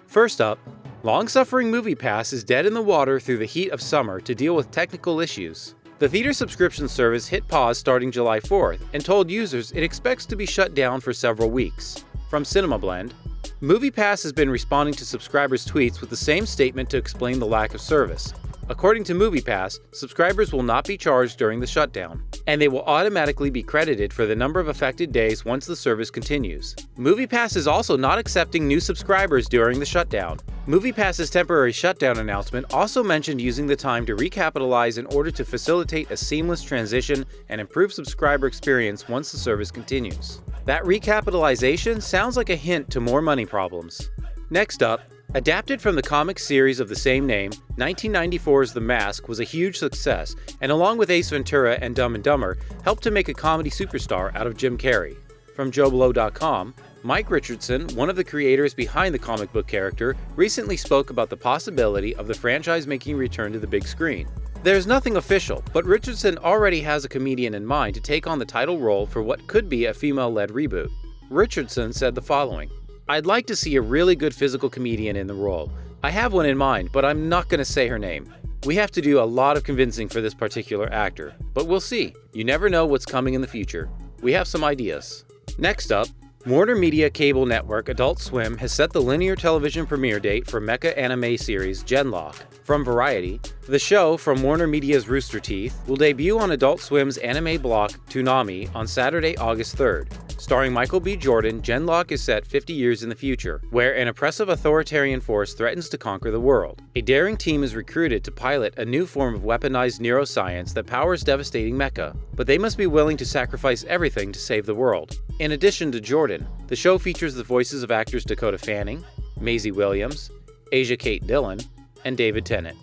First up, long-suffering MoviePass is dead in the water through the heat of summer to deal with technical issues. The theater subscription service hit pause starting July 4th and told users it expects to be shut down for several weeks. From CinemaBlend, MoviePass has been responding to subscribers' tweets with the same statement to explain the lack of service. According to MoviePass, subscribers will not be charged during the shutdown, and they will automatically be credited for the number of affected days once the service continues. MoviePass is also not accepting new subscribers during the shutdown. MoviePass's temporary shutdown announcement also mentioned using the time to recapitalize in order to facilitate a seamless transition and improve subscriber experience once the service continues. That recapitalization sounds like a hint to more money problems. Next up, adapted from the comic series of the same name, 1994's The Mask was a huge success, and along with Ace Ventura and Dumb and Dumber, helped to make a comedy superstar out of Jim Carrey. From JoBlo.com, Mike Richardson, one of the creators behind the comic book character, recently spoke about the possibility of the franchise making a return to the big screen. There's nothing official, but Richardson already has a comedian in mind to take on the title role for what could be a female-led reboot. Richardson said the following: "I'd like to see a really good physical comedian in the role. I have one in mind, but I'm not going to say her name. We have to do a lot of convincing for this particular actor, but we'll see. You never know what's coming in the future. We have some ideas." Next up, Warner Media cable network Adult Swim has set the linear television premiere date for mecha anime series Genlock. From Variety, the show from Warner Media's Rooster Teeth will debut on Adult Swim's anime block Toonami on Saturday, August 3rd. Starring Michael B. Jordan, Genlock is set 50 years in the future, where an oppressive authoritarian force threatens to conquer the world. A daring team is recruited to pilot a new form of weaponized neuroscience that powers devastating mecha, but they must be willing to sacrifice everything to save the world. In addition to Jordan, the show features the voices of actors Dakota Fanning, Maisie Williams, Asia Kate Dillon, and David Tennant.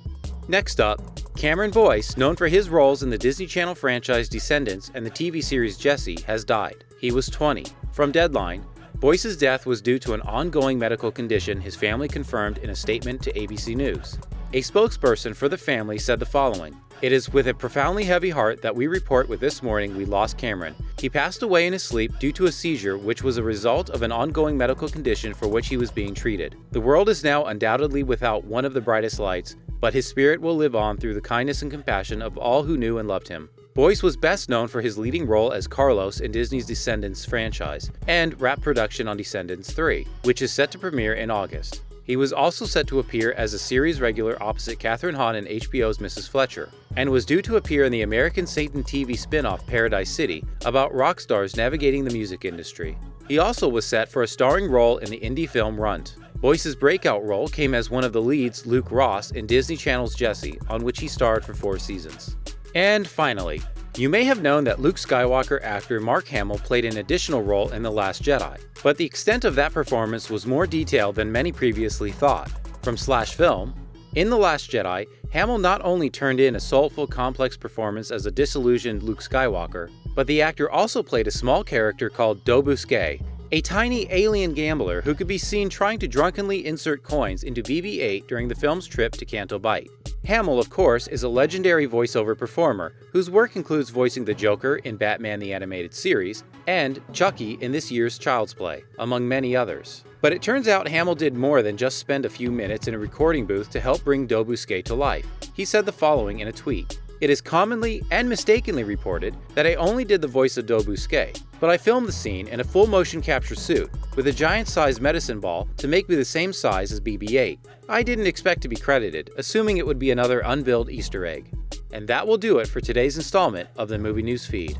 Next up, Cameron Boyce, known for his roles in the Disney Channel franchise Descendants and the TV series Jessie, has died. He was 20. From Deadline, Boyce's death was due to an ongoing medical condition his family confirmed in a statement to ABC News. A spokesperson for the family said the following: "It is with a profoundly heavy heart that we report with this morning we lost Cameron. He passed away in his sleep due to a seizure which was a result of an ongoing medical condition for which he was being treated. The world is now undoubtedly without one of the brightest lights, but his spirit will live on through the kindness and compassion of all who knew and loved him." Boyce was best known for his leading role as Carlos in Disney's Descendants franchise, and wrap production on Descendants 3, which is set to premiere in August. He was also set to appear as a series regular opposite Kathryn Hahn in HBO's Mrs. Fletcher, and was due to appear in the American Satan TV spin-off Paradise City, about rock stars navigating the music industry. He also was set for a starring role in the indie film Runt. Boyce's breakout role came as one of the leads, Luke Ross, in Disney Channel's Jessie, on which he starred for 4 seasons. And finally, you may have known that Luke Skywalker actor Mark Hamill played an additional role in The Last Jedi, but the extent of that performance was more detailed than many previously thought. From Slash Film, in The Last Jedi, Hamill not only turned in a soulful, complex performance as a disillusioned Luke Skywalker, but the actor also played a small character called Dobuskay, a tiny alien gambler who could be seen trying to drunkenly insert coins into BB-8 during the film's trip to Canto Bight. Hamill, of course, is a legendary voiceover performer whose work includes voicing the Joker in Batman the Animated Series and Chucky in this year's Child's Play, among many others. But it turns out Hamill did more than just spend a few minutes in a recording booth to help bring Dobuskay to life. He said the following in a tweet: "It is commonly and mistakenly reported that I only did the voice of Dobuskay, but I filmed the scene in a full motion capture suit with a giant-sized medicine ball to make me the same size as BB-8. I didn't expect to be credited, assuming it would be another unbilled Easter egg." And that will do it for today's installment of the Movie News Feed.